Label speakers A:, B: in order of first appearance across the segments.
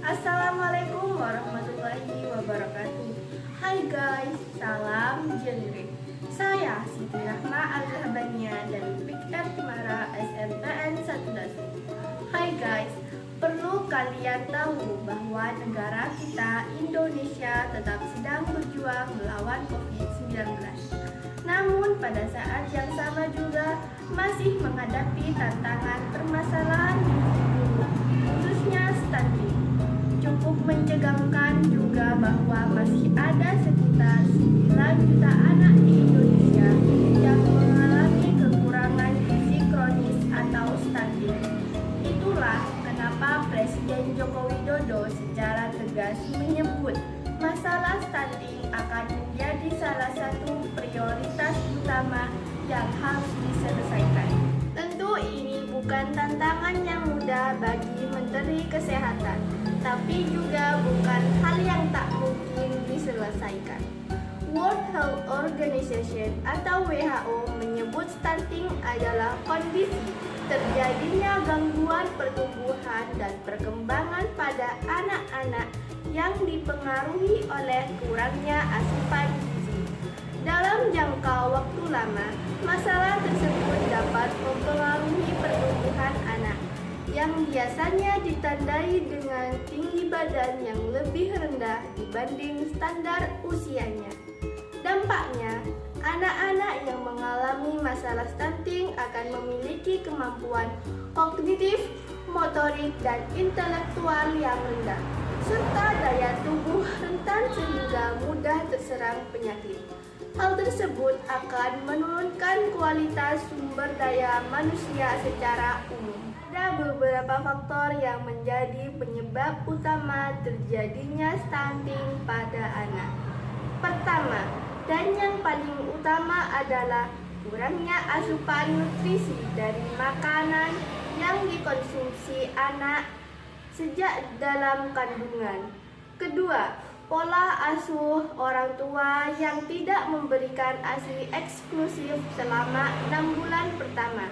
A: Assalamualaikum warahmatullahi wabarakatuh. Hai guys, salam genre. Saya Siti Rahma Al-Zahabania dari PIKR Timara SMPN 1 Dasi. Hai guys, perlu kalian tahu bahwa negara kita Indonesia tetap sedang berjuang melawan COVID-19. Namun pada saat yang sama juga masih menghadapi tantangan permasalahan khususnya stunting. Cukup mencegangkan juga bahwa masih ada sekitar 9 juta anak di Indonesia yang mengalami kekurangan gizi kronis atau stunting. Itulah kenapa Presiden Joko Widodo secara tegas menyebut masalah stunting akan menjadi salah satu prioritas utama yang harus diselesaikan. Tentu ini bukan tantangan yang mudah bagi Menteri Kesehatan, tapi juga bukan hal yang tak mungkin diselesaikan. World Health Organization atau WHO menyebut stunting adalah kondisi terjadinya gangguan pertumbuhan dan perkembangan pada anak-anak yang dipengaruhi oleh kurangnya asupan gizi. Dalam jangka waktu lama, masalah tersebut dapat mempengaruhi pertumbuhan anak yang biasanya ditandai dengan tinggi badan yang lebih rendah dibanding standar usianya. Dampaknya, anak-anak yang mengalami masalah stunting akan memiliki kemampuan kognitif, motorik, dan intelektual yang rendah, serta daya tubuh rentan sehingga mudah terserang penyakit. Hal tersebut akan menurunkan kualitas sumber daya manusia secara umum. Ada beberapa faktor yang menjadi penyebab utama terjadinya stunting pada anak. Pertama, dan yang paling utama adalah kurangnya asupan nutrisi dari makanan yang dikonsumsi anak sejak dalam kandungan. Kedua, pola asuh orang tua yang tidak memberikan ASI eksklusif selama 6 bulan pertama.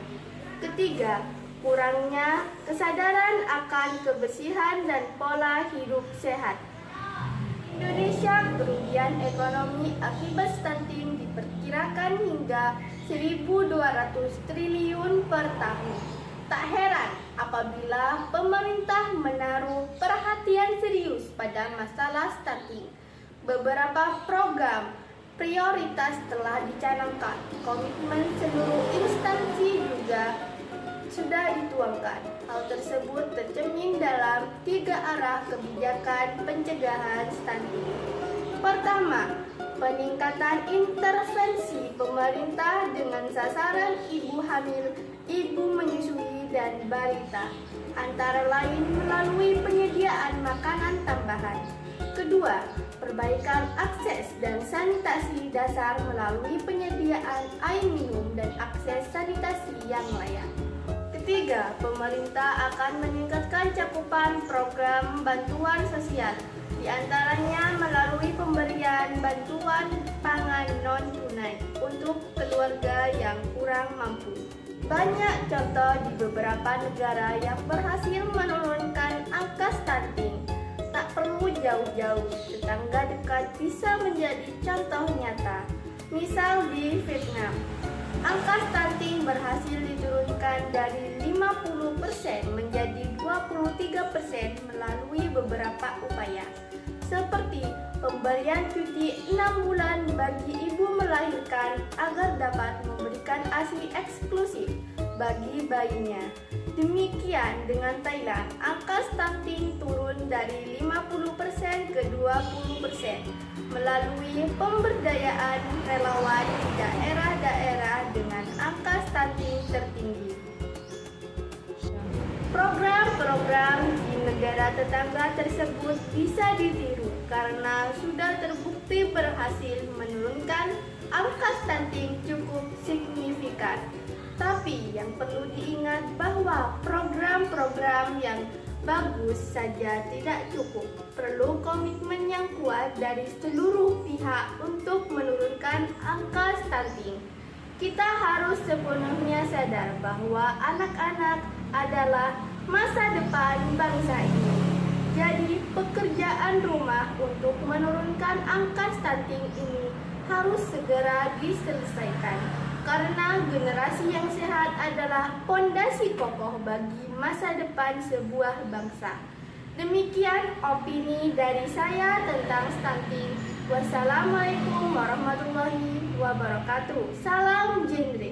A: Ketiga, kurangnya kesadaran akan kebersihan dan pola hidup sehat. Indonesia kerugian ekonomi akibat stunting diperkirakan hingga 1.200 triliun per tahun. Tak heran apabila pemerintah menaruh perhatian serius pada masalah stunting. Beberapa program prioritas telah dicanangkan. Komitmen seluruh instansi juga sudah dituangkan. Hal tersebut tercermin dalam 3 arah kebijakan pencegahan stunting. Pertama, peningkatan intervensi pemerintah dengan sasaran ibu hamil, ibu menyusui, dan balita, antara lain melalui penyediaan makanan tambahan. Kedua, perbaikan akses dan sanitasi dasar melalui penyediaan air minum dan akses sanitasi yang layak. Ketiga, pemerintah akan meningkatkan cakupan program bantuan sosial, di antaranya melalui pemberian bantuan pangan non-tunai untuk keluarga yang kurang mampu. Banyak contoh di beberapa negara yang berhasil menurunkan angka stunting. Tak perlu jauh-jauh, tetangga dekat bisa menjadi contoh nyata. Misal di Vietnam, angka stunting berhasil diturunkan dari 50% menjadi 23% melalui beberapa upaya, seperti pemberian cuti 6 bulan bagi ibu melahirkan agar dapat memberikan ASI eksklusif bagi bayinya. Demikian dengan Thailand, angka stunting turun dari 50% ke 20% melalui pemberdayaan relawan di daerah-daerah dengan angka stunting tertinggi. Program-program di negara tetangga tersebut bisa ditiru karena sudah terbukti berhasil menurunkan angka stunting cukup signifikan. Tapi yang perlu diingat bahwa program-program yang bagus saja tidak cukup. Perlu komitmen yang kuat dari seluruh pihak untuk menurunkan angka stunting. Kita harus sepenuhnya sadar bahwa anak-anak adalah masa depan bangsa ini. Jadi, pekerjaan rumah untuk menurunkan angka stunting ini harus segera diselesaikan. Karena generasi yang sehat adalah pondasi kokoh bagi masa depan sebuah bangsa. Demikian opini dari saya tentang stunting. Wassalamualaikum warahmatullahi wabarakatuh. Salam genre.